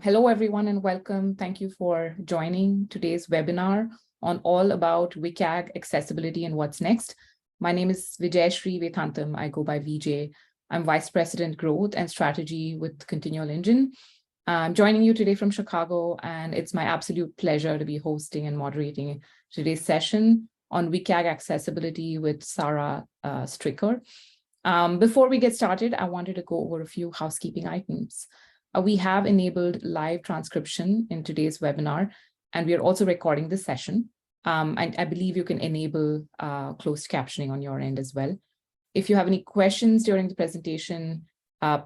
Hello, everyone, and welcome. Thank you for joining today's webinar on all about WCAG accessibility and what's next. My name is Vijayashree Vethantam. I go by VJ. I'm Vice President Growth and Strategy with Continual Engine. I'm joining you today from Chicago, and it's my absolute pleasure to be hosting and moderating today's session on WCAG accessibility with Sarah Stricker. Before we get started, I wanted to go over a few housekeeping items. We have enabled live transcription in today's webinar, and we are also recording the session. I believe you can enable closed captioning on your end as well. If you have any questions during the presentation,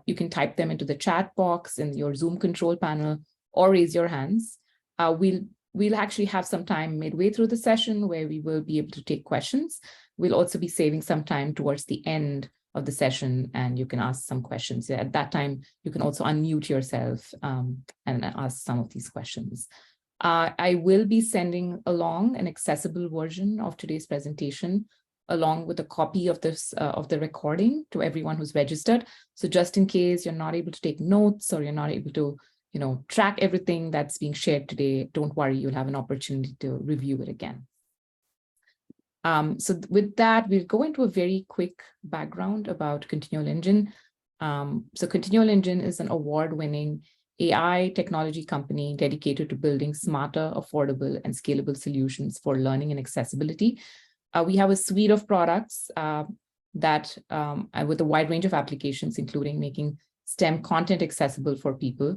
you can type them into the chat box in your Zoom control panel or raise your hands. We'll actually have some time midway through the session where we will be able to take questions. We'll also be saving some time towards the end of the session, and you can ask some questions. At that time, you can also unmute yourself and ask some of these questions. I will be sending along an accessible version of today's presentation, along with a copy of this of the recording to everyone who's registered. So just in case you're not able to take notes or you're not able to, track everything that's being shared today, don't worry, you'll have an opportunity to review it again. So with that, we'll go into a very quick background about Continual Engine. So Continual Engine is an award-winning AI technology company dedicated to building smarter, affordable, and scalable solutions for learning and accessibility. We have a suite of products that with a wide range of applications, including making STEM content accessible for people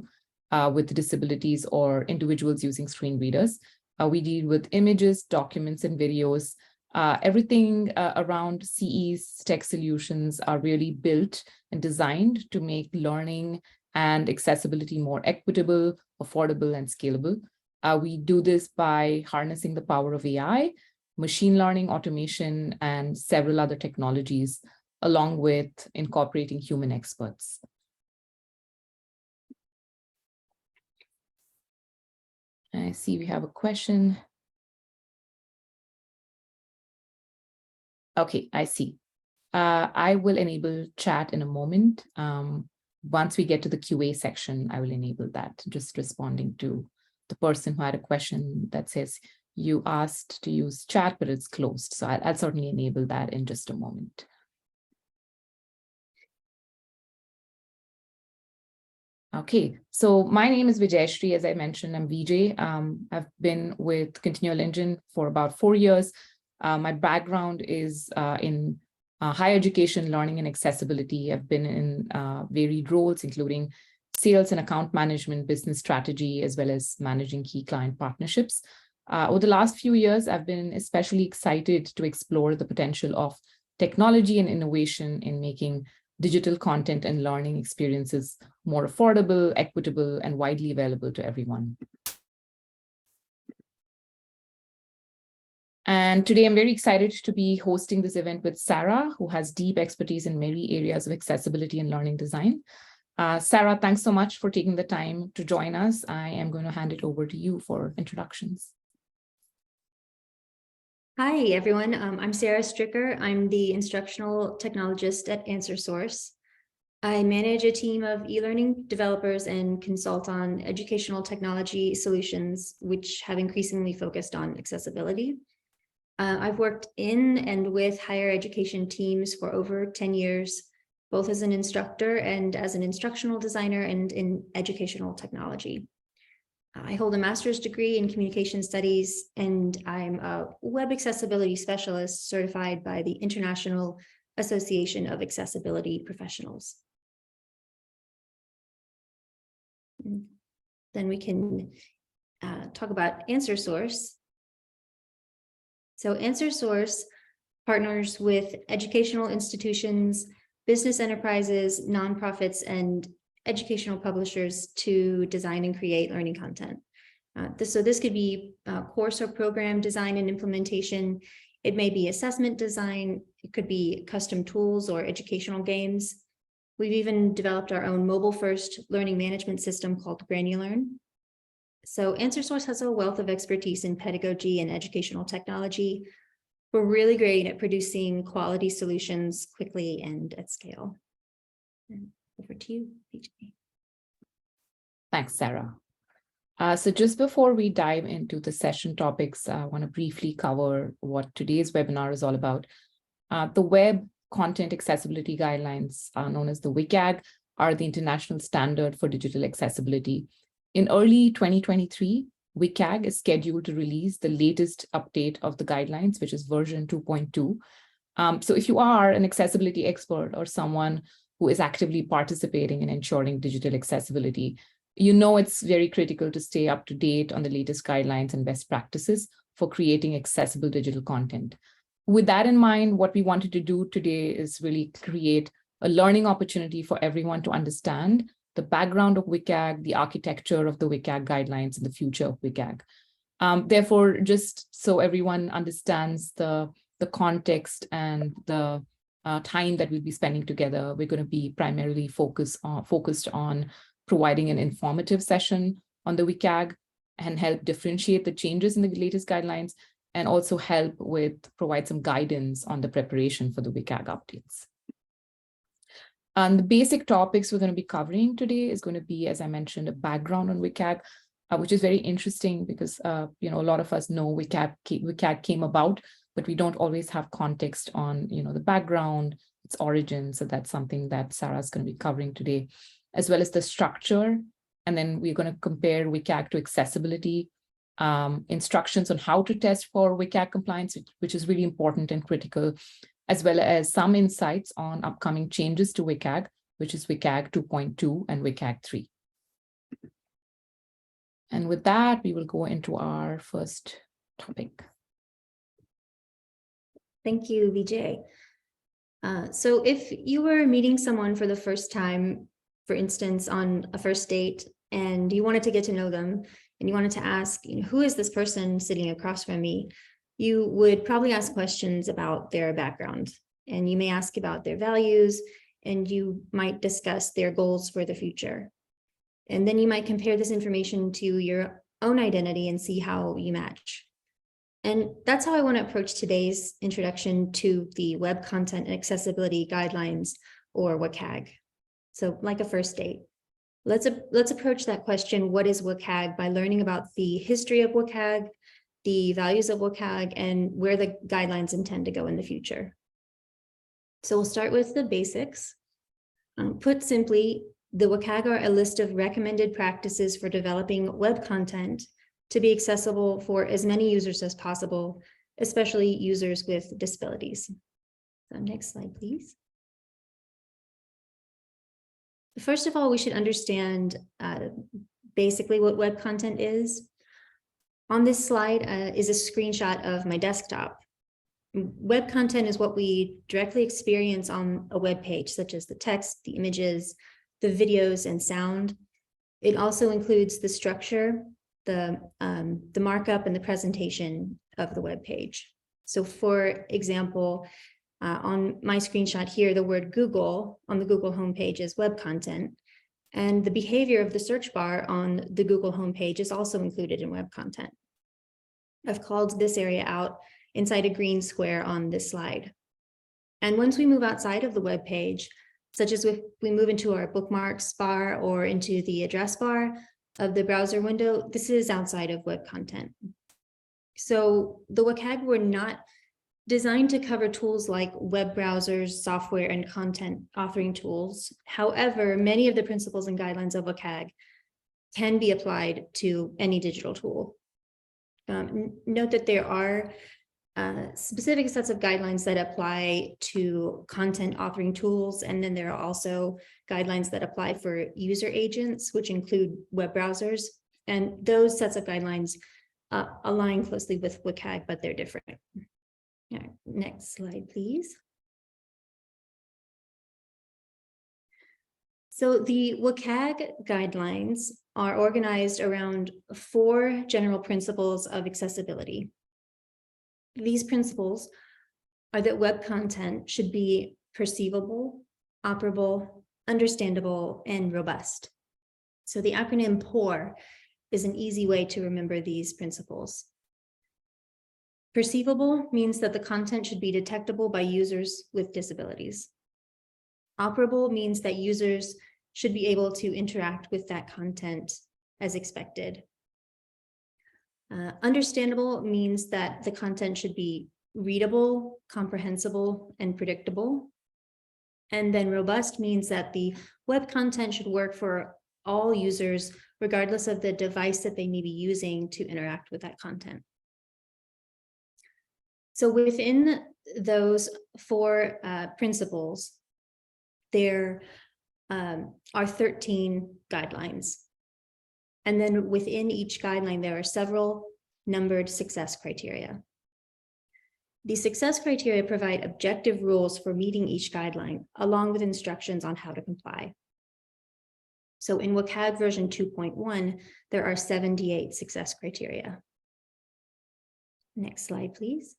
with disabilities or individuals using screen readers. We deal with images, documents, and videos. Everything around CE's tech solutions are really built and designed to make learning and accessibility more equitable, affordable, and scalable. We do this by harnessing the power of AI, machine learning, automation, and several other technologies, along with incorporating human experts. I see we have a question. Okay, I see. I will enable chat in a moment. Once we get to the QA section, I will enable that, just responding to the person who had a question that says, you asked to use chat, but it's closed. So I'll certainly enable that in just a moment. Okay, so my name is Vijayashree. As I mentioned, I'm VJ. I've been with Continual Engine for about 4 years. My background is in higher education, learning, and accessibility. I've been in varied roles, including sales and account management, business strategy, as well as managing key client partnerships. Over the last few years, I've been especially excited to explore the potential of technology and innovation in making digital content and learning experiences more affordable, equitable, and widely available to everyone. And today I'm very excited to be hosting this event with Sarah, who has deep expertise in many areas of accessibility and learning design. Sarah, thanks so much for taking the time to join us. I am going to hand it over to you for introductions. Hi, everyone. I'm Sarah Stricker. I'm the instructional technologist at ansrsource. I manage a team of e-learning developers and consult on educational technology solutions, which have increasingly focused on accessibility. I've worked in and with higher education teams for over 10 years, both as an instructor and as an instructional designer and in educational technology. I hold a master's degree in communication studies, and I'm a web accessibility specialist certified by the International Association of Accessibility Professionals. Then we can talk about ansrsource. So ansrsource partners with educational institutions, business enterprises, nonprofits, and educational publishers to design and create learning content. So this could be course or program design and implementation. It may be assessment design. It could be custom tools or educational games. We've even developed our own mobile-first learning management system called GranuLearn. So ansrsource has a wealth of expertise in pedagogy and educational technology. We're really great at producing quality solutions quickly and at scale. And over to you, PJ. Thanks, Sarah. So just before we dive into the session topics, I want to briefly cover what today's webinar is all about. The Web Content Accessibility Guidelines, known as the WCAG, are the international standard for digital accessibility. In early 2023, WCAG is scheduled to release the latest update of the guidelines, which is version 2.2. So if you are an accessibility expert or someone who is actively participating in ensuring digital accessibility, you know it's very critical to stay up to date on the latest guidelines and best practices for creating accessible digital content. With that in mind, what we wanted to do today is really create a learning opportunity for everyone to understand the background of WCAG, the architecture of the WCAG guidelines, and the future of WCAG. Therefore, just so everyone understands the context and the time that we'll be spending together, we're going to be primarily focused on providing an informative session on the WCAG and help differentiate the changes in the latest guidelines, and also help provide some guidance on the preparation for the WCAG updates. And the basic topics we're going to be covering today is going to be, as I mentioned, a background on WCAG, which is very interesting because a lot of us know WCAG came about, but we don't always have context on the background, its origin. So that's something that Sarah's going to be covering today, as well as the structure. And then we're going to compare WCAG to accessibility, instructions on how to test for WCAG compliance, which is really important and critical, as well as some insights on upcoming changes to WCAG, which is WCAG 2.2 and WCAG 3. And with that, we will go into our first topic. Thank you, Vijay. So if you were meeting someone for the first time, for instance, on a first date, and you wanted to get to know them, and you wanted to ask, who is this person sitting across from me? You would probably ask questions about their background, and you may ask about their values, and you might discuss their goals for the future. And then you might compare this information to your own identity and see how you match. And that's how I want to approach today's introduction to the Web Content and Accessibility Guidelines, or WCAG. So like a first date, let's approach that question, what is WCAG, by learning about the history of WCAG, the values of WCAG, and where the guidelines intend to go in the future. So we'll start with the basics. Put simply, the WCAG are a list of recommended practices for developing web content to be accessible for as many users as possible, especially users with disabilities. So next slide, please. First of all, we should understand basically what web content is. On this slide is a screenshot of my desktop. Web content is what we directly experience on a web page, such as the text, the images, the videos, and sound. It also includes the structure, the markup, and the presentation of the web page. So for example, on my screenshot here, the word Google on the Google homepage is web content, and the behavior of the search bar on the Google homepage is also included in web content. I've called this area out inside a green square on this slide. And once we move outside of the web page, such as if we move into our bookmarks bar or into the address bar of the browser window, this is outside of web content. So the WCAG were not designed to cover tools like web browsers, software, and content authoring tools. However, many of the principles and guidelines of WCAG can be applied to any digital tool. Note that there are specific sets of guidelines that apply to content authoring tools, and then there are also guidelines that apply for user agents, which include web browsers, and those sets of guidelines align closely with WCAG, but they're different. All right, next slide, please. So the WCAG guidelines are organized around 4 general principles of accessibility. These principles are that web content should be perceivable, operable, understandable, and robust. So the acronym POUR is an easy way to remember these principles. Perceivable means that the content should be detectable by users with disabilities. Operable means that users should be able to interact with that content as expected. Understandable means that the content should be readable, comprehensible, and predictable. And then robust means that the web content should work for all users, regardless of the device that they may be using to interact with that content. So within those four principles, there are 13 guidelines. And then within each guideline, there are several numbered success criteria. The success criteria provide objective rules for meeting each guideline, along with instructions on how to comply. So in WCAG version 2.1, there are 78 success criteria. Next slide, please.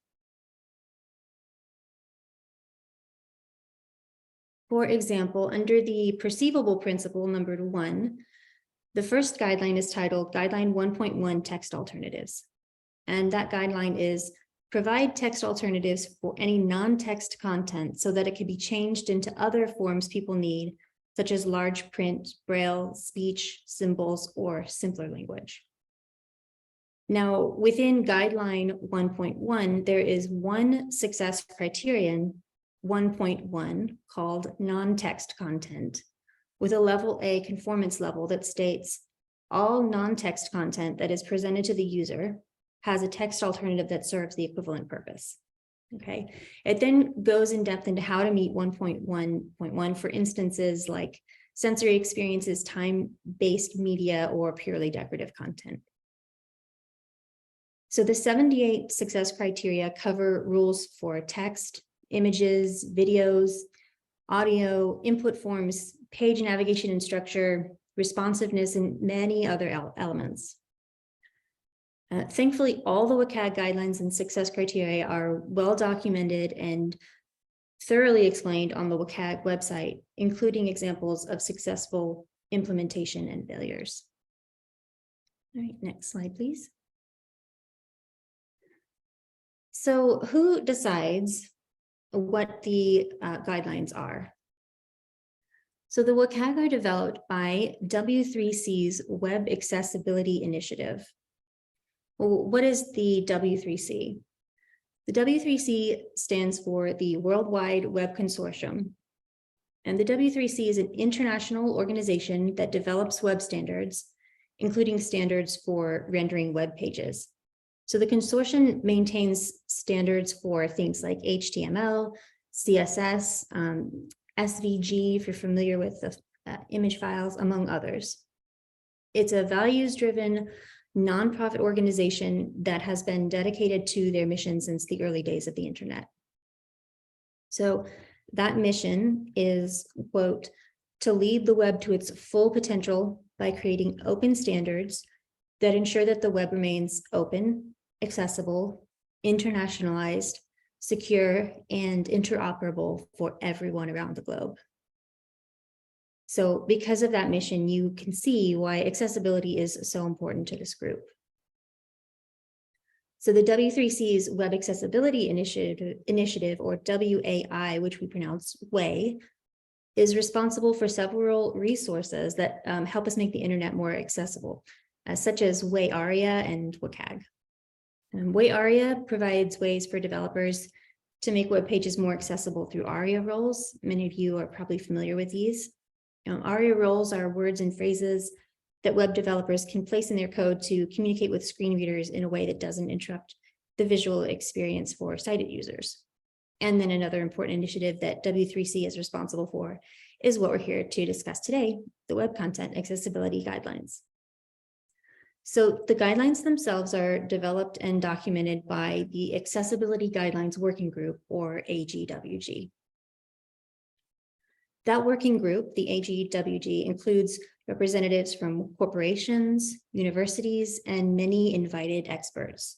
For example, under the perceivable principle numbered 1, the first guideline is titled Guideline 1.1 Text Alternatives. And that guideline is provide text alternatives for any non-text content so that it can be changed into other forms people need, such as large print, braille, speech, symbols, or simpler language. Now, within guideline 1.1, there is one success criterion, 1.1, called non-text content, with a level A conformance level that states all non-text content that is presented to the user has a text alternative that serves the equivalent purpose. Okay, it then goes in depth into how to meet 1.1.1 for instances like sensory experiences, time-based media, or purely decorative content. So the 78 success criteria cover rules for text, images, videos, audio, input forms, page navigation and structure, responsiveness, and many other elements. Thankfully, all the WCAG guidelines and success criteria are well documented and thoroughly explained on the WCAG website, including examples of successful implementation and failures. All right, next slide, please. So who decides what the guidelines are? So the WCAG are developed by W3C's Web Accessibility Initiative. Well, what is the W3C? The W3C stands for the Worldwide Web Consortium. And the W3C is an international organization that develops web standards, including standards for rendering web pages. So the consortium maintains standards for things like HTML, CSS, SVG, if you're familiar with the image files, among others. It's a values-driven nonprofit organization that has been dedicated to their mission since the early days of the internet. So that mission is, quote, to lead the web to its full potential by creating open standards that ensure that the web remains open, accessible, internationalized, secure, and interoperable for everyone around the globe. So because of that mission, you can see why accessibility is so important to this group. So the W3C's Web Accessibility Initiative, or WAI, which we pronounce WAI, is responsible for several resources that help us make the internet more accessible, such as WAI ARIA and WCAG. WAI ARIA provides ways for developers to make web pages more accessible through ARIA roles. Many of you are probably familiar with these. ARIA roles are words and phrases that web developers can place in their code to communicate with screen readers in a way that doesn't interrupt the visual experience for sighted users. And then another important initiative that W3C is responsible for is what we're here to discuss today, the Web Content Accessibility Guidelines. So the guidelines themselves are developed and documented by the Accessibility Guidelines Working Group, or AGWG. That working group, the AGWG, includes representatives from corporations, universities, and many invited experts.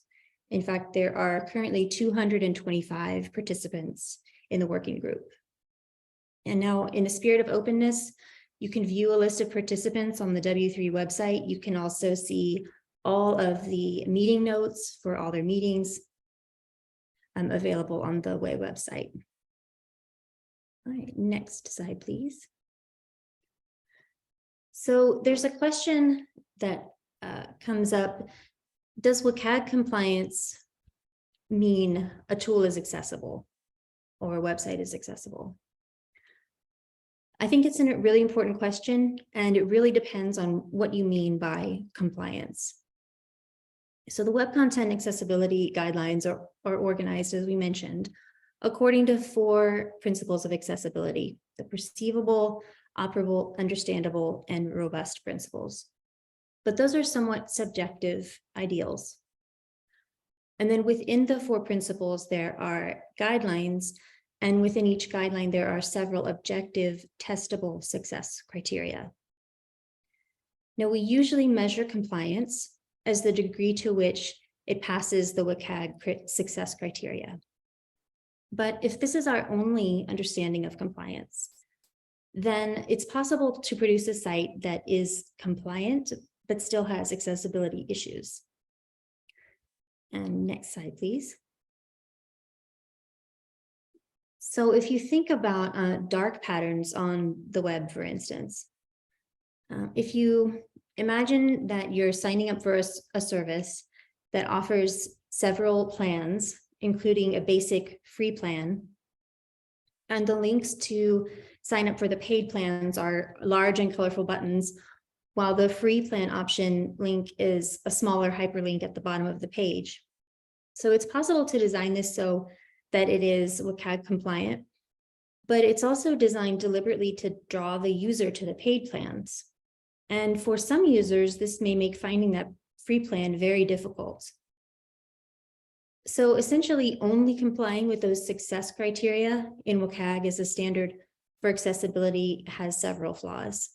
In fact, there are currently 225 participants in the working group. And now, in the spirit of openness, you can view a list of participants on the W3 website. You can also see all of the meeting notes for all their meetings available on the WAI website. All right, next slide, please. So there's a question that comes up does WCAG compliance mean a tool is accessible or a website is accessible? I think it's a really important question, and it really depends on what you mean by compliance. So the Web Content Accessibility Guidelines are organized, as we mentioned, according to 4 principles of accessibility: the perceivable, operable, understandable, and robust principles. But those are somewhat subjective ideals. And then within the 4 principles, there are guidelines, and within each guideline, there are several objective, testable success criteria. Now, we usually measure compliance as the degree to which it passes the WCAG success criteria. But if this is our only understanding of compliance, then it's possible to produce a site that is compliant, but still has accessibility issues. And next slide, please. So if you think about dark patterns on the web, for instance, if you imagine that you're signing up for a service that offers several plans, including a basic free plan, and the links to sign up for the paid plans are large and colorful buttons, while the free plan option link is a smaller hyperlink at the bottom of the page. So it's possible to design this so that it is WCAG compliant, but it's also designed deliberately to draw the user to the paid plans. And for some users, this may make finding that free plan very difficult. So essentially, only complying with those success criteria in WCAG as a standard for accessibility has several flaws.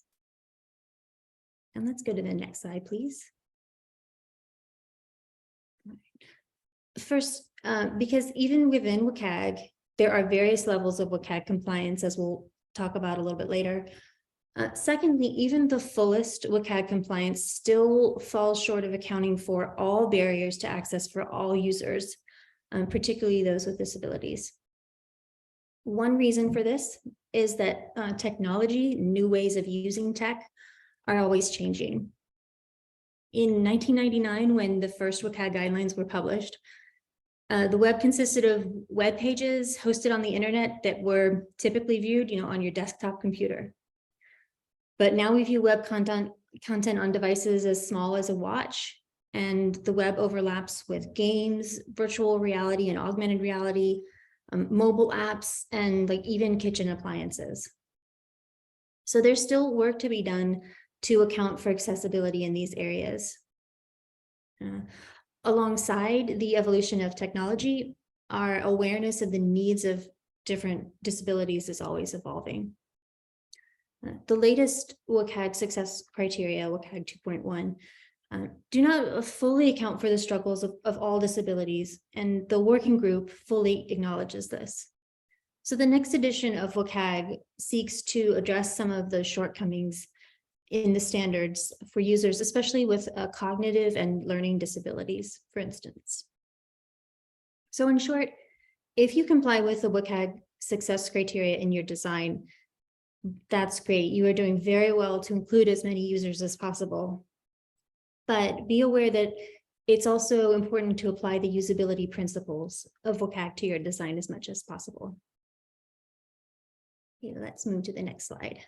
And let's go to the next slide, please. First, because even within WCAG, there are various levels of WCAG compliance, as we'll talk about a little bit later. Secondly, even the fullest WCAG compliance still falls short of accounting for all barriers to access for all users, particularly those with disabilities. One reason for this is that technology, new ways of using tech, are always changing. In 1999, when the first WCAG guidelines were published, the web consisted of web pages hosted on the internet that were typically viewed, on your desktop computer. But now we view web content on devices as small as a watch, and the web overlaps with games, virtual reality and augmented reality, mobile apps, and even kitchen appliances. So there's still work to be done to account for accessibility in these areas. Alongside the evolution of technology, our awareness of the needs of different disabilities is always evolving. The latest WCAG success criteria, WCAG 2.1, do not fully account for the struggles of all disabilities, and the working group fully acknowledges this. So the next edition of WCAG seeks to address some of the shortcomings in the standards for users, especially with cognitive and learning disabilities, for instance. So in short, if you comply with the WCAG success criteria in your design, that's great. You are doing very well to include as many users as possible. But be aware that it's also important to apply the usability principles of WCAG to your design as much as possible. Okay, let's move to the next slide.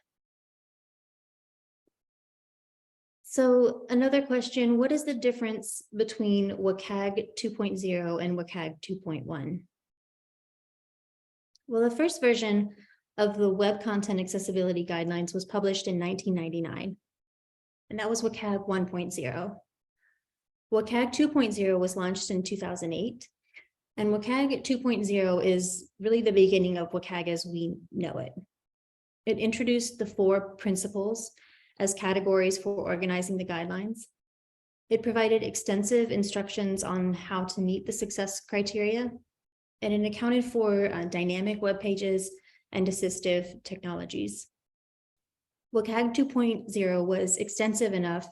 So another question, what is the difference between WCAG 2.0 and WCAG 2.1? Well, the first version of the Web Content Accessibility Guidelines was published in 1999, and that was WCAG 1.0. WCAG 2.0 was launched in 2008, and WCAG 2.0 is really the beginning of WCAG as we know it. It introduced the 4 principles as categories for organizing the guidelines. It provided extensive instructions on how to meet the success criteria, and it accounted for dynamic web pages and assistive technologies. WCAG 2.0 was extensive enough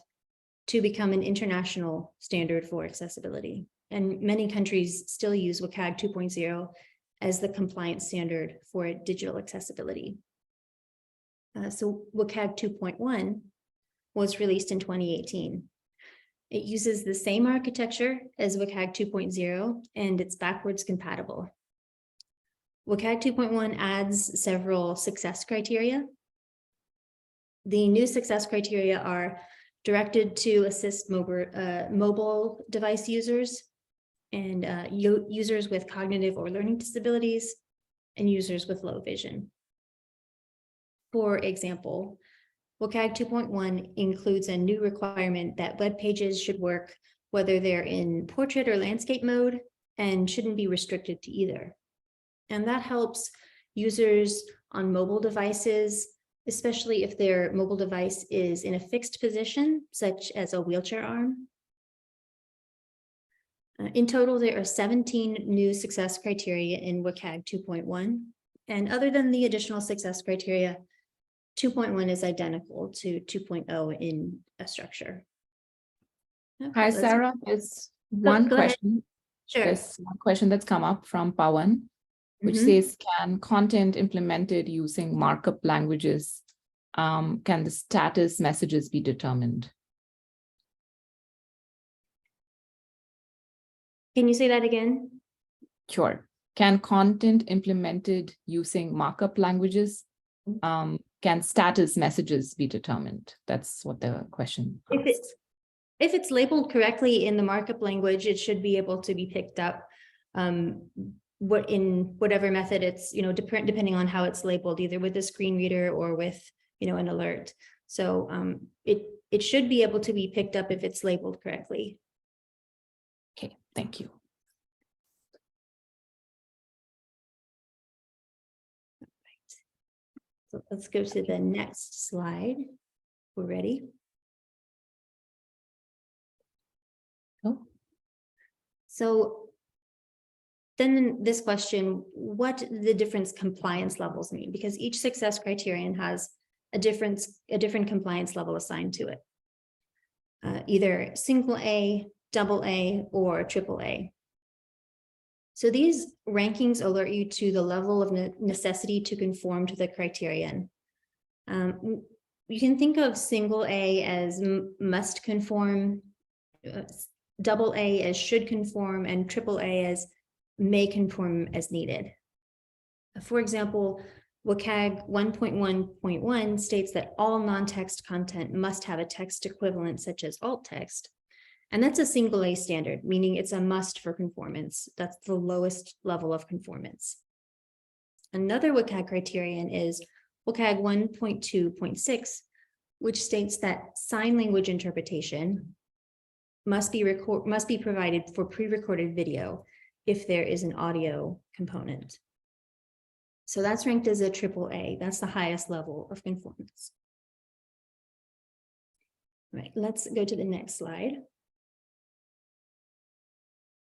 to become an international standard for accessibility, and many countries still use WCAG 2.0 as the compliance standard for digital accessibility. So WCAG 2.1 was released in 2018. It uses the same architecture as WCAG 2.0, and it's backwards compatible. WCAG 2.1 adds several success criteria. The new success criteria are directed to assist mobile device users and users with cognitive or learning disabilities and users with low vision. For example, WCAG 2.1 includes a new requirement that web pages should work whether they're in portrait or landscape mode and shouldn't be restricted to either. And that helps users on mobile devices, especially if their mobile device is in a fixed position, such as a wheelchair arm. In total, there are 17 new success criteria in WCAG 2.1. And other than the additional success criteria, 2.1 is identical to 2.0 in a structure. Okay, Hi, Sarah. There's one question. Sure. There's one question that's come up from Pawan, which says, can content implemented using markup languages, can the status messages be determined? Can you say that again? Sure. Can content implemented using markup languages, can status messages be determined? That's what the question asks. If it's labeled correctly in the markup language, it should be able to be picked up in whatever method it's, depending on how it's labeled, either with a screen reader or with, an alert. So it should be able to be picked up if it's labeled correctly. Okay, thank you. So let's go to the next slide. We're ready. Oh. So then this question, what the different compliance levels mean, because each success criterion has a different compliance level assigned to it. Either single A, double A, or triple A. So these rankings alert you to the level of necessity to conform to the criterion. You can think of single A as must conform, double A as should conform, and triple A as may conform as needed. For example, WCAG 1.1.1 states that all non-text content must have a text equivalent such as alt text. And that's a single A standard, meaning it's a must for conformance. That's the lowest level of conformance. Another WCAG criterion is WCAG 1.2.6, which states that sign language interpretation must be provided for pre-recorded video if there is an audio component. So that's ranked as a triple A. That's the highest level of conformance. All right, let's go to the next slide.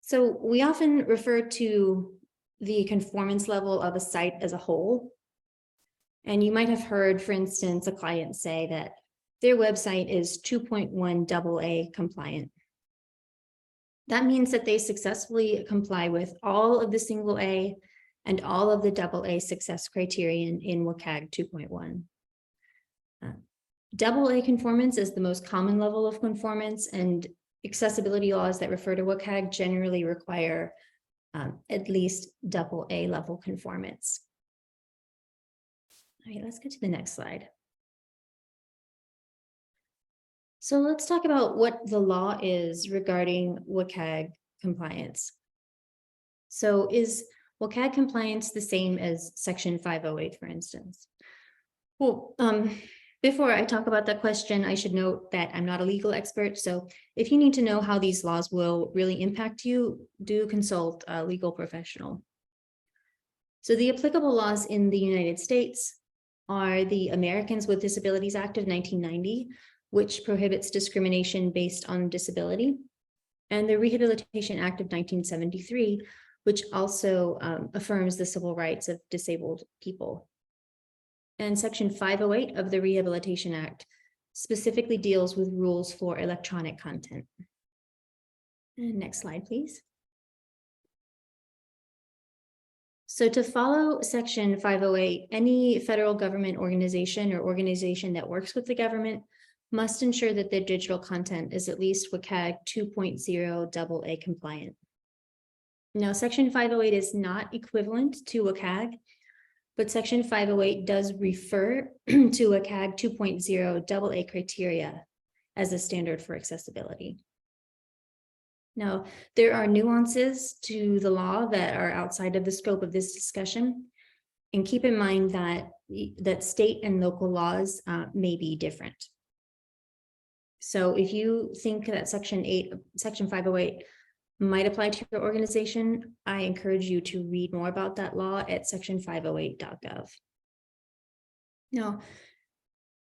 So we often refer to the conformance level of a site as a whole. And you might have heard, for instance, a client say that their website is 2.1 AA compliant. That means that they successfully comply with all of the single A and all of the AA success criterion in WCAG 2.1. AA conformance is the most common level of conformance, and accessibility laws that refer to WCAG generally require at least AA level conformance. All right, let's get to the next slide. So let's talk about what the law is regarding WCAG compliance. So is WCAG compliance the same as Section 508, for instance? Well, before I talk about that question, I should note that I'm not a legal expert. So if you need to know how these laws will really impact you, do consult a legal professional. So the applicable laws in the United States are the Americans with Disabilities Act of 1990, which prohibits discrimination based on disability, and the Rehabilitation Act of 1973, which also affirms the civil rights of disabled people. And Section 508 of the Rehabilitation Act specifically deals with rules for electronic content. And next slide, please. So to follow Section 508, any federal government organization or organization that works with the government must ensure that their digital content is at least WCAG 2.0 AA compliant. Now, Section 508 is not equivalent to WCAG, but Section 508 does refer to WCAG 2.0 AA criteria as a standard for accessibility. Now, there are nuances to the law that are outside of the scope of this discussion, and keep in mind that state and local laws may be different. So if you think that Section 508 might apply to your organization, I encourage you to read more about that law at section508.gov. Now,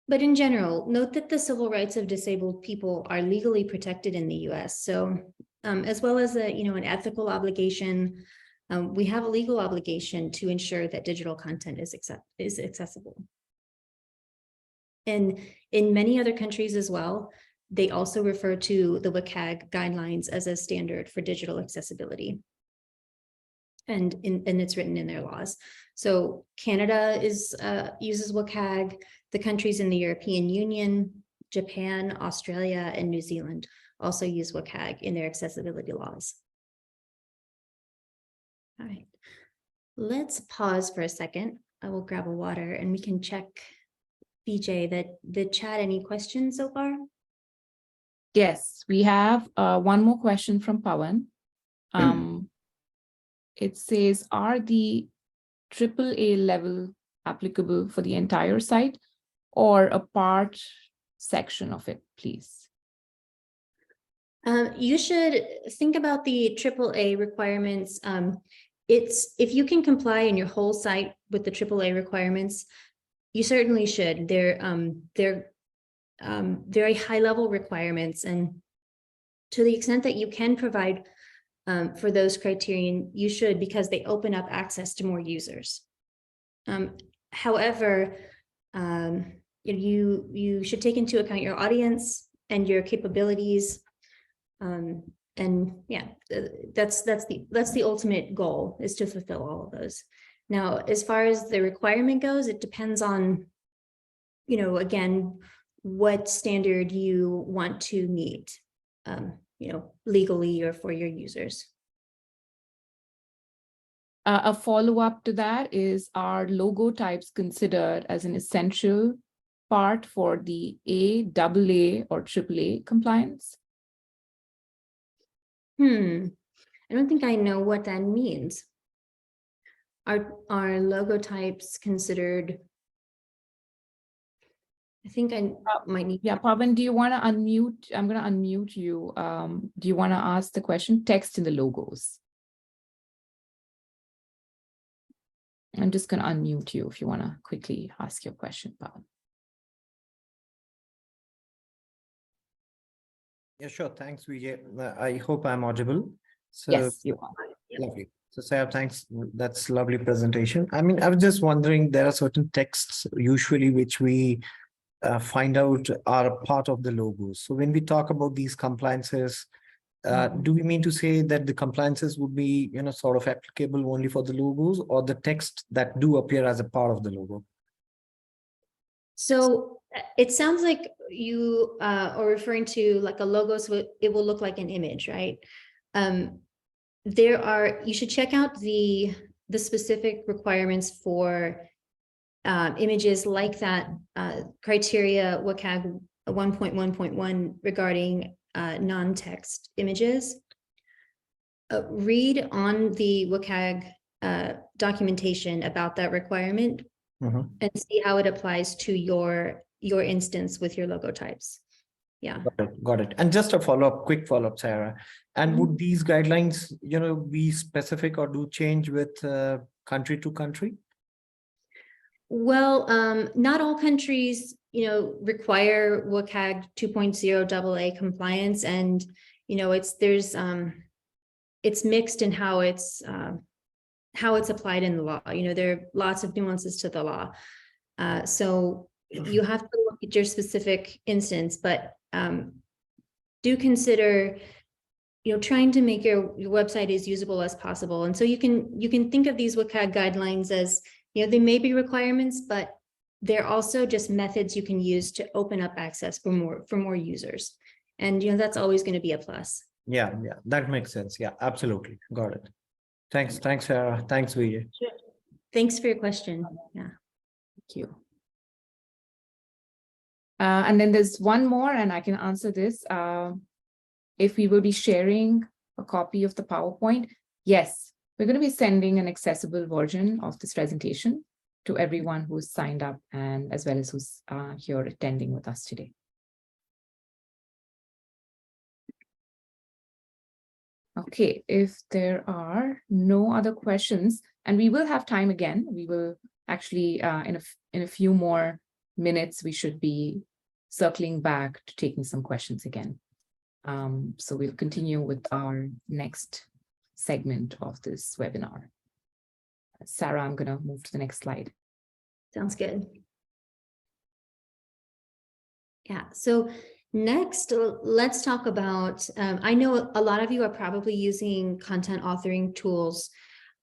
but in general, note that the civil rights of disabled people are legally protected in the US. So as well as an ethical obligation, we have a legal obligation to ensure that digital content is accessible. And in many other countries as well, they also refer to the WCAG guidelines as a standard for digital accessibility. And it's written in their laws. So Canada uses WCAG, the countries in the European Union, Japan, Australia, and New Zealand also use WCAG in their accessibility laws. All right, let's pause for a second. I will grab a water and we can check, VJ, the chat. Any questions so far? Yes, we have one more question from Pawan. It says, are the AAA level applicable for the entire site or a part section of it, please? You should think about the AAA requirements. If you can comply in your whole site with the AAA requirements, you certainly should. They're very high level requirements, and to the extent that you can provide for those criterion, you should, because they open up access to more users. However, you should take into account your audience and your capabilities, and yeah, that's the ultimate goal, is to fulfill all of those. Now, as far as the requirement goes, it depends on, again, what standard you want to meet, legally or for your users. A follow-up to that is, are logo types considered as an essential part for the AA or AAA compliance? I don't think I know what that means. Are logo types considered? I think I might need. Yeah, Pawan, do you want to unmute? I'm going to unmute you. Do you want to ask the question? Text in the logos. I'm just going to unmute you if you want to quickly ask your question, Pawan. Yeah, sure. Thanks, Vijay. I hope I'm audible. So, yes, you are. Lovely. So, Sarah, thanks. That's lovely presentation. I mean, I was just wondering, there are certain texts usually which we find out are a part of the logos. So when we talk about these compliances, do we mean to say that the compliances would be, sort of applicable only for the logos, or the text that do appear as a part of the logo? So it sounds like you are referring to like a logo, so it will look like an image, right? You should check out the specific requirements for images like that criteria WCAG 1.1.1 regarding non-text images. Read on the WCAG documentation about that requirement and see how it applies to your instance with your logo types. Yeah. Got it. And just a quick follow-up, Sarah. And would these guidelines, be specific or do change with country to country? Well, not all countries, require WCAG 2.0 AA compliance, and it's mixed in how it's applied in the law. There are lots of nuances to the law, so you have to look at your specific instance, but do consider trying to make your website as usable as possible. And so you can think of these WCAG guidelines as, they may be requirements, but they're also just methods you can use to open up access for more users. And that's always going to be a plus. Yeah, that makes sense. Yeah, absolutely. Got it. Thanks, Sarah. Thanks, Vijay. Sure. Thanks for your question. Yeah. Thank you. And then there's one more, and I can answer this. If we will be sharing a copy of the PowerPoint, yes, we're going to be sending an accessible version of this presentation to everyone who's signed up and as well as who's here attending with us today. Okay, if there are no other questions, and we will have time again, we will actually in a few more minutes, we should be circling back to taking some questions again. So we'll continue with our next segment of this webinar. Sarah, I'm going to move to the next slide. Sounds good. Yeah, so next, let's talk about, I know a lot of you are probably using content authoring tools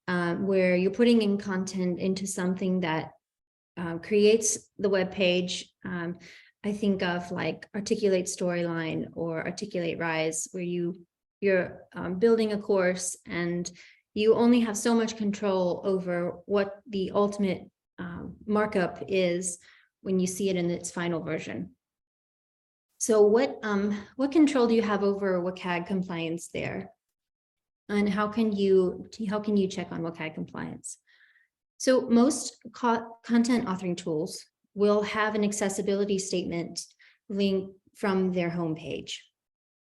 where you're putting in content into something that creates the web page. I think of like Articulate Storyline or Articulate Rise, where you're building a course and you only have so much control over what the ultimate markup is when you see it in its final version. So what control do you have over WCAG compliance there? And how can you check on WCAG compliance? So most content authoring tools will have an accessibility statement link from their homepage.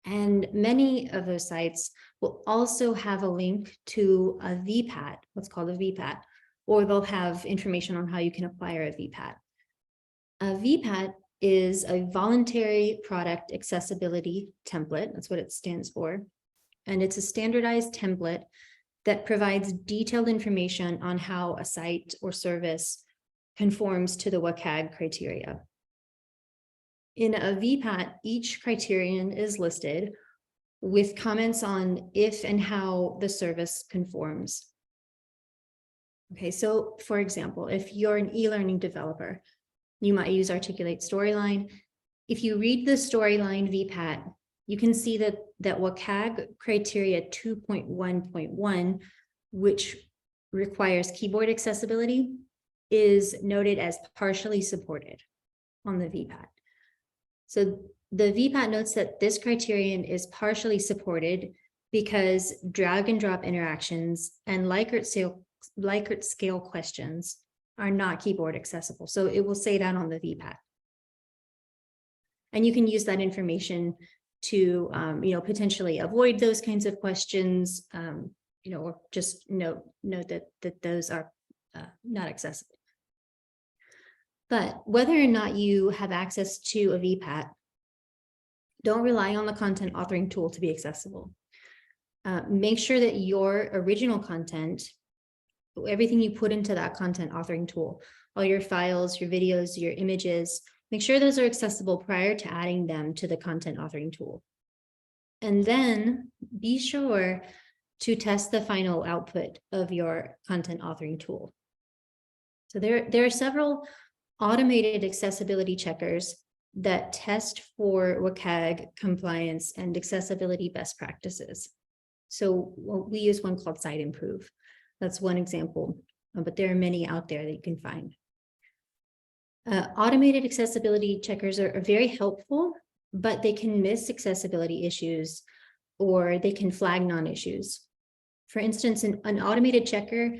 And many of those sites will also have a link to a VPAT, what's called a VPAT, or they'll have information on how you can acquire a VPAT. A VPAT is a voluntary product accessibility template. That's what it stands for. And it's a standardized template that provides detailed information on how a site or service conforms to the WCAG criteria. In a VPAT, each criterion is listed with comments on if and how the service conforms. Okay, so for example, if you're an e-learning developer, you might use Articulate Storyline. If you read the Storyline VPAT, you can see that WCAG criteria 2.1.1, which requires keyboard accessibility, is noted as partially supported on the VPAT. So the VPAT notes that this criterion is partially supported because drag and drop interactions and Likert scale questions are not keyboard accessible. So it will say that on the VPAT. And you can use that information to potentially avoid those kinds of questions, or just note that those are not accessible. But whether or not you have access to a VPAT, don't rely on the content authoring tool to be accessible. Make sure that your original content, everything you put into that content authoring tool, all your files, your videos, your images, make sure those are accessible prior to adding them to the content authoring tool. And then be sure to test the final output of your content authoring tool. So there are several automated accessibility checkers that test for WCAG compliance and accessibility best practices. So we use one called Site Improve. That's one example, but there are many out there that you can find. Automated accessibility checkers are very helpful, but they can miss accessibility issues or they can flag non-issues. For instance, an automated checker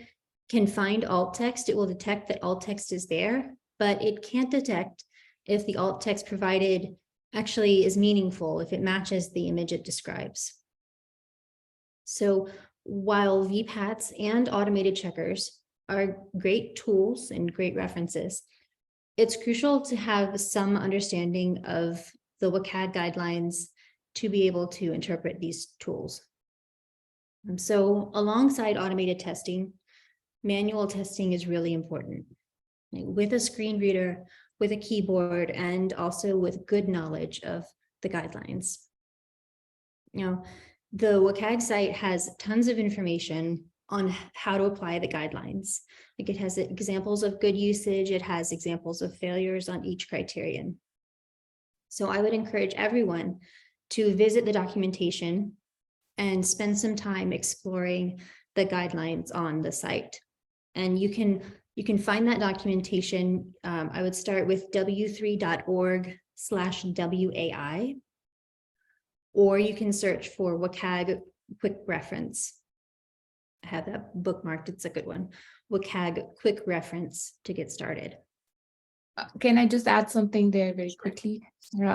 can find alt text. It will detect that alt text is there, but it can't detect if the alt text provided actually is meaningful, if it matches the image it describes. So while VPATs and automated checkers are great tools and great references, it's crucial to have some understanding of the WCAG guidelines to be able to interpret these tools. And so alongside automated testing, manual testing is really important with a screen reader, with a keyboard, and also with good knowledge of the guidelines. The WCAG site has tons of information on how to apply the guidelines. Like it has examples of good usage, it has examples of failures on each criterion. So I would encourage everyone to visit the documentation and spend some time exploring the guidelines on the site. And you can find that documentation. I would start with w3.org/WAI, or you can search for WCAG quick reference. I have that bookmarked, it's a good one. WCAG quick reference to get started. Can I just add something there very quickly?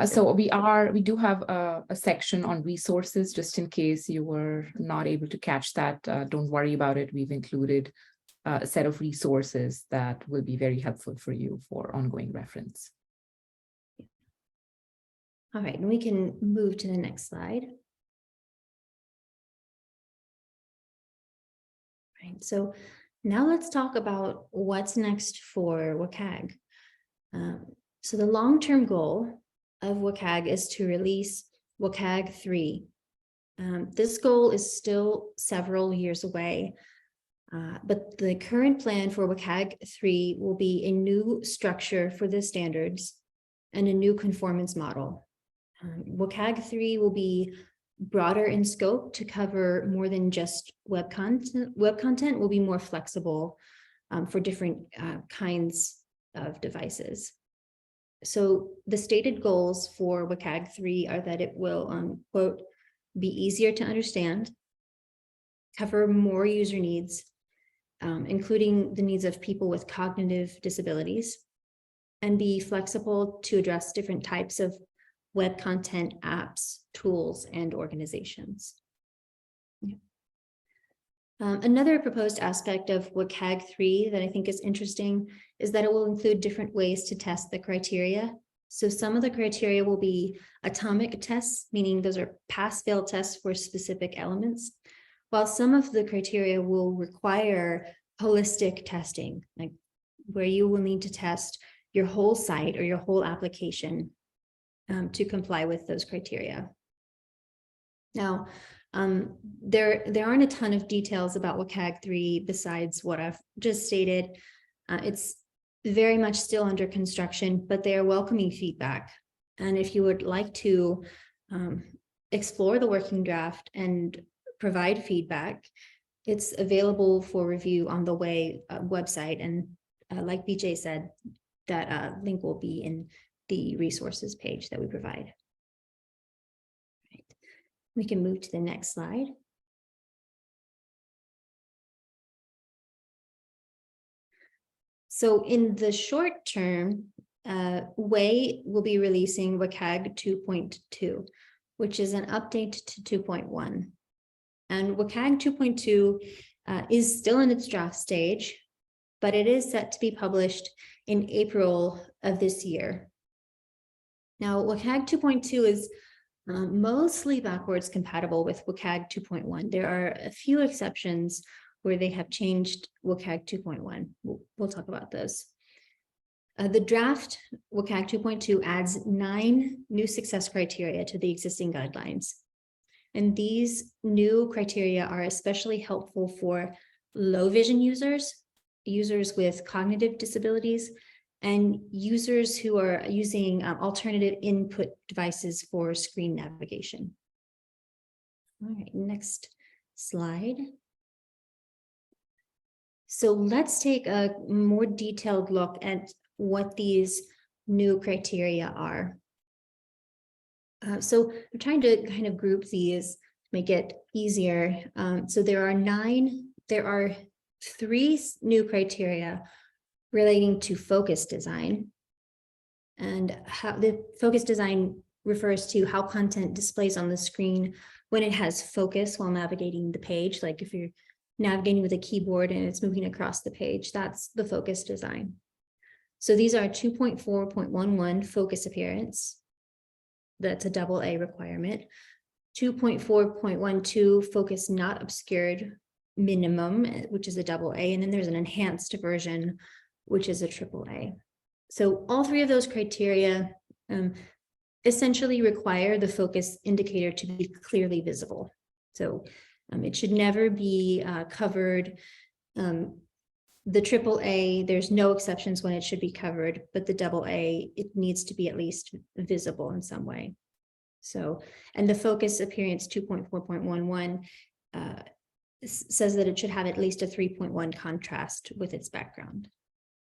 So we do have a section on resources, just in case you were not able to catch that. Don't worry about it. We've included a set of resources that will be very helpful for you for ongoing reference. All right, and we can move to the next slide. Right, so now let's talk about what's next for WCAG. So the long-term goal of WCAG is to release WCAG 3. This goal is still several years away, but the current plan for WCAG 3 will be a new structure for the standards and a new conformance model. WCAG 3 will be broader in scope to cover more than just web content. Web content will be more flexible for different kinds of devices. So the stated goals for WCAG 3 are that it will, quote, be easier to understand, cover more user needs, including the needs of people with cognitive disabilities, and be flexible to address different types of web content, apps, tools, and organizations. Yeah. Another proposed aspect of WCAG 3 that I think is interesting is that it will include different ways to test the criteria. So some of the criteria will be atomic tests, meaning those are pass-fail tests for specific elements, while some of the criteria will require holistic testing, like where you will need to test your whole site or your whole application to comply with those criteria. Now, there aren't a ton of details about WCAG 3 besides what I've just stated. It's very much still under construction, but they are welcoming feedback. And if you would like to explore the working draft and provide feedback, it's available for review on the website. And like BJ said, that link will be in the resources page that we provide. Right. We can move to the next slide. So in the short term, WAI will be releasing WCAG 2.2, which is an update to 2.1. And WCAG 2.2 is still in its draft stage, but it is set to be published in April of this year. Now, WCAG 2.2 is mostly backwards compatible with WCAG 2.1. There are a few exceptions where they have changed WCAG 2.1. We'll talk about those. The draft WCAG 2.2 adds 9 new success criteria to the existing guidelines. And these new criteria are especially helpful for low vision users, users with cognitive disabilities, and users who are using alternative input devices for screen navigation. All right, next slide. So let's take a more detailed look at what these new criteria are. So I'm trying to kind of group these, make it easier. So there are 3 new criteria relating to focus design. And how the focus design refers to how content displays on the screen when it has focus while navigating the page. Like if you're navigating with a keyboard and it's moving across the page, that's the focus design. So these are 2.4.11 focus appearance. That's a AA requirement. 2.4.12 focus not obscured minimum, which is a AA, and then there's an enhanced version, which is a AAA. So all 3 of those criteria essentially require the focus indicator to be clearly visible. So It should never be covered. The AAA, there's no exceptions when it should be covered, but the AA, it needs to be at least visible in some way. So, and the focus appearance 2.4.11 says that it should have at least a 3.1 contrast with its background.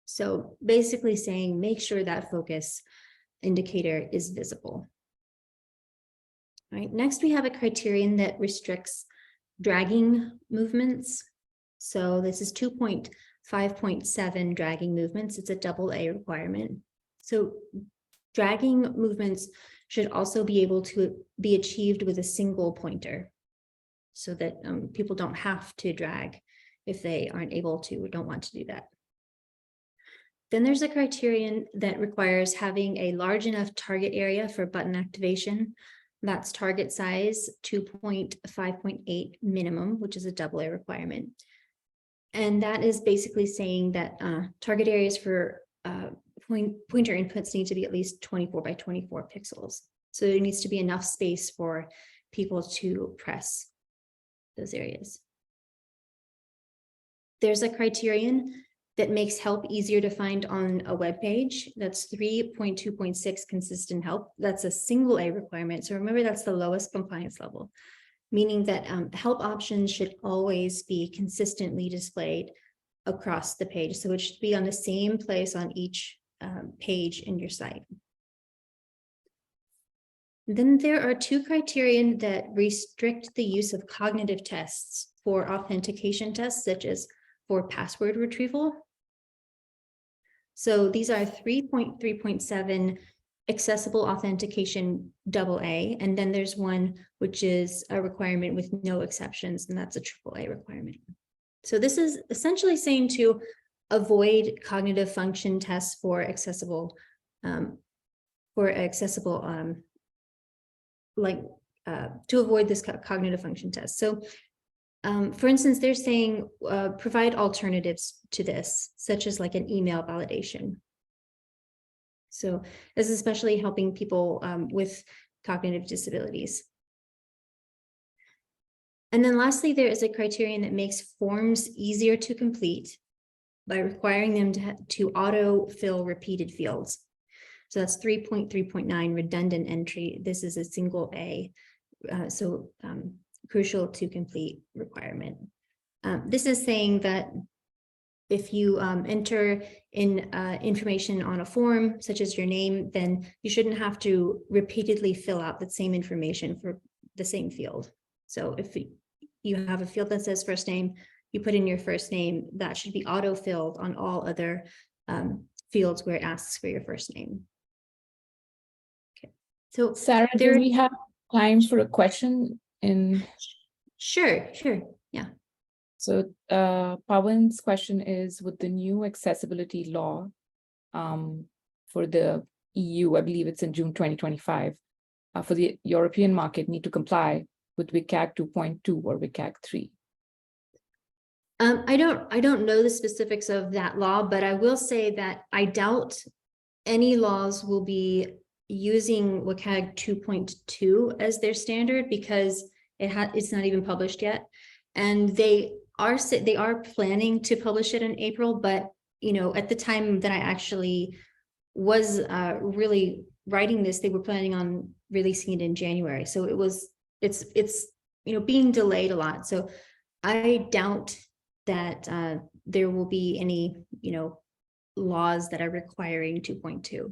So basically saying, make sure that focus indicator is visible. All right, next we have a criterion that restricts dragging movements. So this is 2.5.7 dragging movements. It's a AA requirement. So dragging movements should also be able to be achieved with a single pointer, so that people don't have to drag if they aren't able to or don't want to do that. Then there's a criterion that requires having a large enough target area for button activation. That's target size 2.5.8 minimum, which is a AA requirement. And that is basically saying that target areas for pointer inputs need to be at least 24 by 24 pixels. So there needs to be enough space for people to press those areas. There's a criterion that makes help easier to find on a web page. That's 3.2.6 consistent help. That's a single A requirement. So remember, that's the lowest compliance level, meaning that help options should always be consistently displayed across the page. So it should be on the same place on each page in your site. Then there are two criterion that restrict the use of cognitive tests for authentication tests, such as for password retrieval. So these are 3.3.7 accessible authentication AA, and then there's one which is a requirement with no exceptions, and that's a AAA requirement. So this is essentially saying to avoid cognitive function tests for accessible, to avoid this cognitive function test. So for instance, they're saying provide alternatives to this, such as like an email validation. So this is especially helping people with cognitive disabilities. And then lastly, there is a criterion that makes forms easier to complete by requiring them to auto-fill repeated fields. So that's 3.3.9 redundant entry. This is a single A, crucial to complete requirement. This is saying that if you enter in information on a form, such as your name, then you shouldn't have to repeatedly fill out the same information for the same field. So if you have a field that says first name, you put in your first name, that should be auto-filled on all other fields where it asks for your first name. Okay. So Sarah, do we have time for a question? Sure. Yeah. So Pawan's question is, with the new accessibility law for the EU, I believe it's in June 2025, for the European market, need to comply with WCAG 2.2 or WCAG 3? I don't know the specifics of that law, but I will say that I doubt any laws will be using WCAG 2.2 as their standard, because it's not even published yet, and they are planning to publish it in April. But at the time that I actually was really writing this, they were planning on releasing it in January. So it's being delayed a lot. So I doubt that there will be any laws that are requiring 2.2.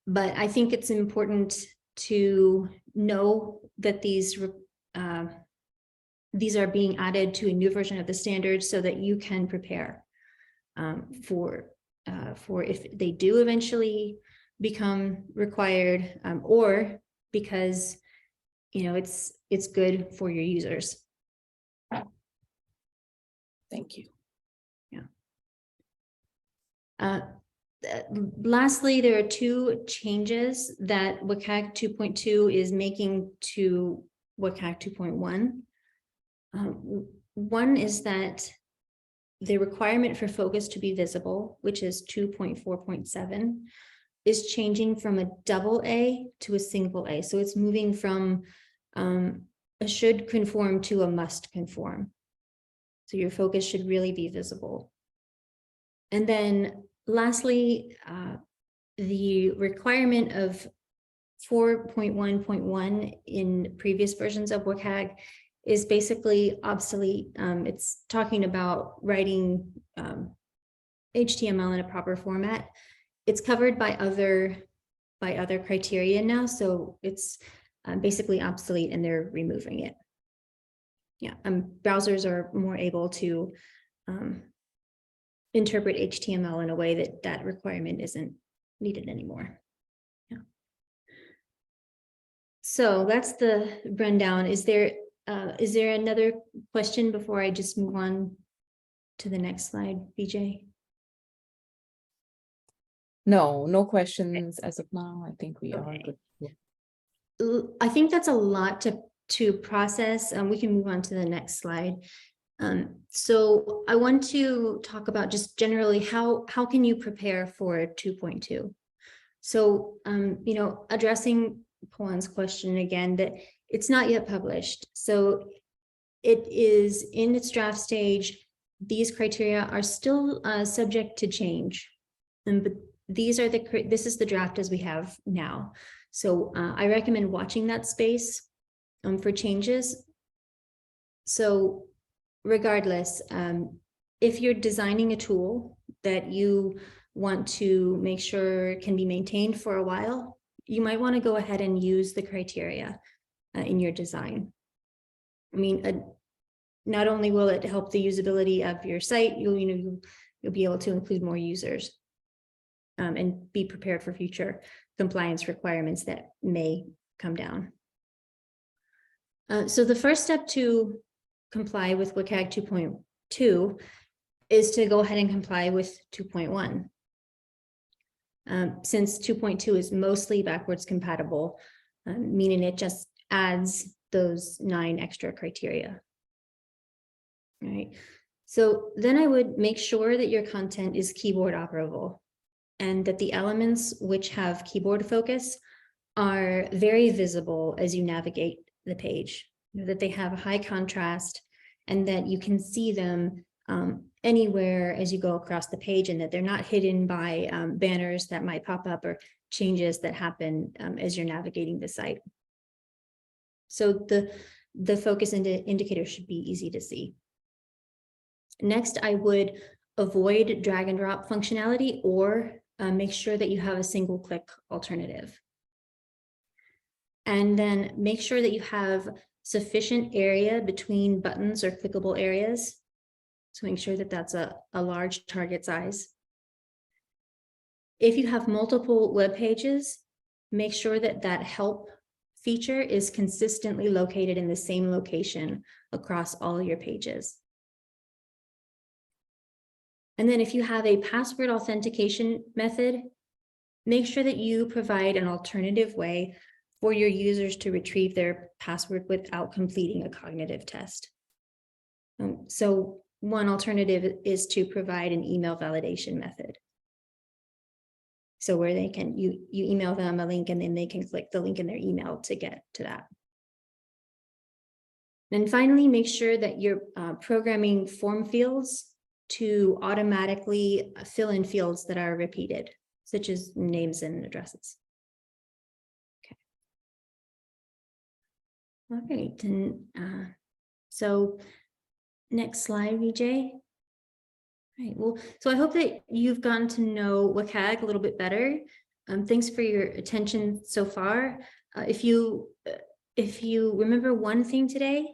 But I think it's important to know that these are being added to a new version of the standard, so that you can prepare for if they do eventually become required, or because it's good for your users. Thank you. Yeah. Lastly, there are two changes that WCAG 2.2 is making to WCAG 2.1. One is that the requirement for focus to be visible, which is 2.4.7, is changing from a AA to a single A. So it's moving from should conform to a must conform. So your focus should really be visible. And then lastly, the requirement of 4.1.1 in previous versions of WCAG is basically obsolete. It's talking about writing HTML in a proper format. It's covered by other criteria now, so it's basically obsolete, and they're removing it. Yeah, browsers are more able to interpret HTML in a way that that requirement isn't needed anymore. Yeah. So that's the rundown. Is there another question before I just move on to the next slide, BJ? No questions as of now. I think we are good. I think that's a lot to process. We can move on to the next slide. So I want to talk about just generally how can you prepare for 2.2. So addressing Pawan's question again, that it's not yet published. So it is in its draft stage. These criteria are still subject to change, but this is the draft as we have now. So I recommend watching that space for changes. So regardless, if you're designing a tool that you want to make sure can be maintained for a while, you might want to go ahead and use the criteria in your design. I mean, not only will it help the usability of your site, you'll be able to include more users and be prepared for future compliance requirements that may come down. So the first step to comply with WCAG 2.2 is to go ahead and comply with 2.1. Since 2.2 is mostly backwards compatible, meaning it just adds those 9 extra criteria. All right. So then I would make sure that your content is keyboard operable and that the elements which have keyboard focus are very visible as you navigate the page, that they have a high contrast and that you can see them anywhere as you go across the page, and that they're not hidden by banners that might pop up or changes that happen as you're navigating the site. So the focus indicator should be easy to see. Next, I would avoid drag and drop functionality, or make sure that you have a single click alternative. And then make sure that you have sufficient area between buttons or clickable areas. So make sure that that's a large target size. If you have multiple web pages, make sure that that help feature is consistently located in the same location across all your pages. And then if you have a password authentication method, make sure that you provide an alternative way for your users to retrieve their password without completing a cognitive test. So one alternative is to provide an email validation method. So where they can, you email them a link and then they can click the link in their email to get to that. And finally, make sure that you're programming form fields to automatically fill in fields that are repeated, such as names and addresses. Okay. All right, and so next slide, Vijay. All right, well, so I hope that you've gotten to know WCAG a little bit better. Thanks for your attention so far. If you remember one thing today,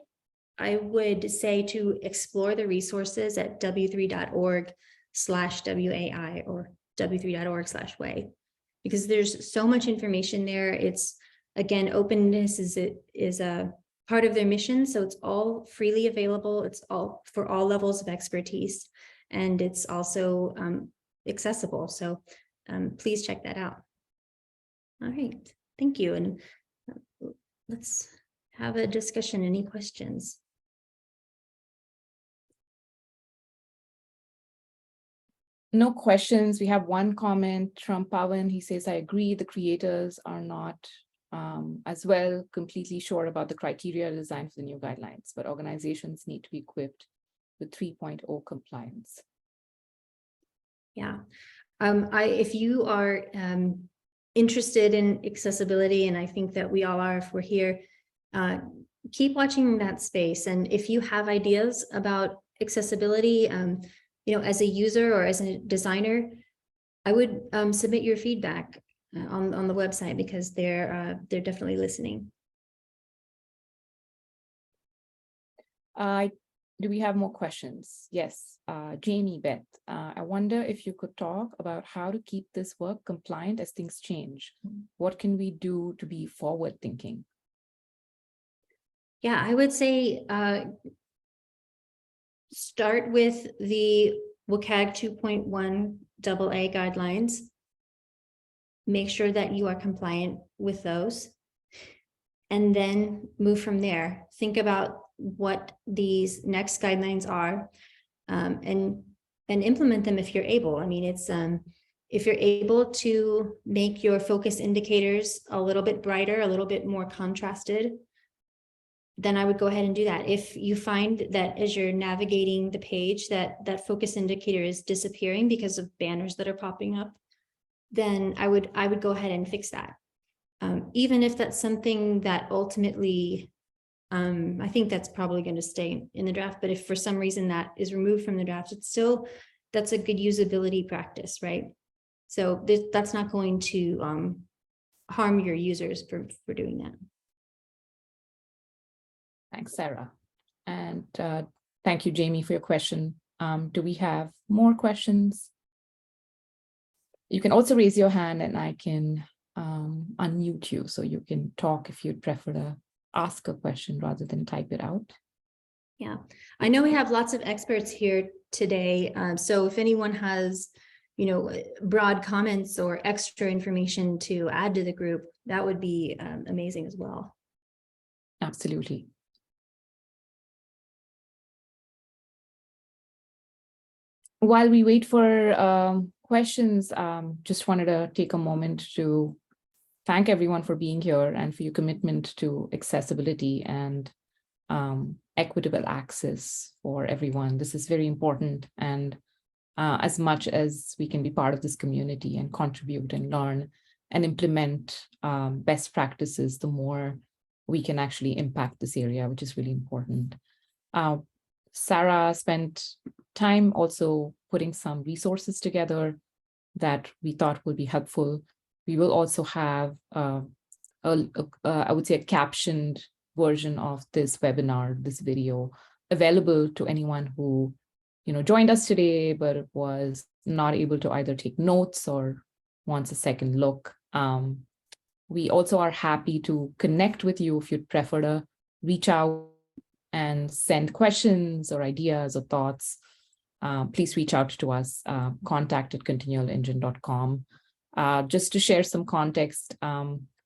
I would say to explore the resources at w3.org/WAI or w3.org/way, because there's so much information there. It's, again, openness is a part of their mission. So it's all freely available. It's all for all levels of expertise, and it's also accessible. So please check that out. All right, thank you. And let's have a discussion. Any questions? No questions. We have one comment from Pawan. He says, I agree, the creators are not as well, completely sure about the criteria designed for the new guidelines, but organizations need to be equipped with 3.0 compliance. Yeah. If you are interested in accessibility, and I think that we all are if we're here, keep watching that space. And if you have ideas about accessibility, as a user or as a designer, I would submit your feedback on the website, because they're definitely listening. Do we have more questions? Yes, Jamie, Beth, I wonder if you could talk about how to keep this work compliant as things change. What can we do to be forward thinking? Yeah, I would say start with the WCAG 2.1 AA guidelines. Make sure that you are compliant with those, and then move from there. Think about what these next guidelines are, and implement them if you're able. I mean, it's if you're able to make your focus indicators a little bit brighter, a little bit more contrasted, then I would go ahead and do that. If you find that as you're navigating the page that focus indicator is disappearing because of banners that are popping up, then I would go ahead and fix that. Even if that's something that ultimately, I think that's probably going to stay in the draft, but if for some reason that is removed from the draft, that's a good usability practice, right? So that's not going to harm your users for doing that. Thanks, Sarah. And thank you, Jamie, for your question. Do we have more questions? You can also raise your hand and I can unmute you so you can talk if you'd prefer to ask a question rather than type it out. Yeah, I know we have lots of experts here today. So if anyone has, broad comments or extra information to add to the group, that would be amazing as well. Absolutely. While we wait for questions, just wanted to take a moment to thank everyone for being here and for your commitment to accessibility and equitable access for everyone. This is very important, and as much as we can be part of this community and contribute and learn and implement best practices, the more we can actually impact this area, which is really important. Sarah spent time also putting some resources together that we thought would be helpful. We will also have, I would say, a captioned version of this webinar, this video, available to anyone who, joined us today, but was not able to either take notes or wants a second look. We also are happy to connect with you if you'd prefer to reach out and send questions or ideas or thoughts. Please reach out to us, contact@continualengine.com. Just to share some context,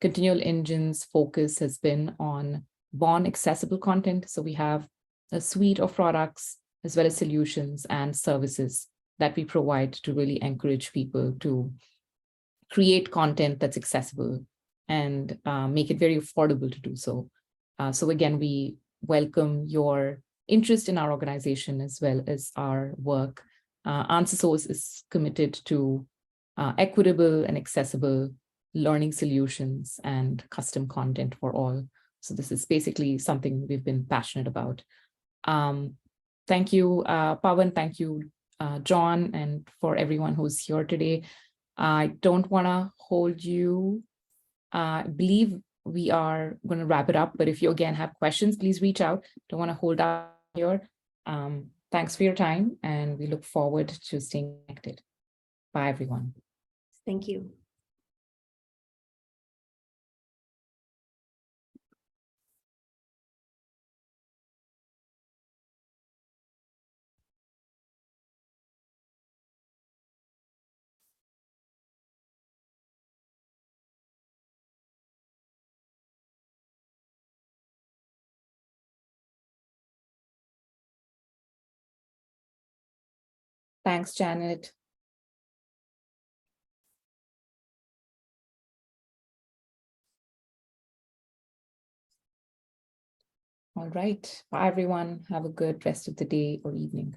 Continual Engine's focus has been on born accessible content. So we have a suite of products as well as solutions and services that we provide to really encourage people to create content that's accessible and make it very affordable to do so. So again, we welcome your interest in our organization as well as our work. Ansrsource is committed to equitable and accessible learning solutions and custom content for all. So this is basically something we've been passionate about. Thank you, Pawan. Thank you, John, and for everyone who's here today. I don't want to hold you. I believe we are going to wrap it up, but if you again have questions, please reach out. Don't want to hold out here. Thanks for your time, and we look forward to staying connected. Bye, everyone. Thank you. Thanks, Janet. All right. Bye, everyone. Have a good rest of the day or evening.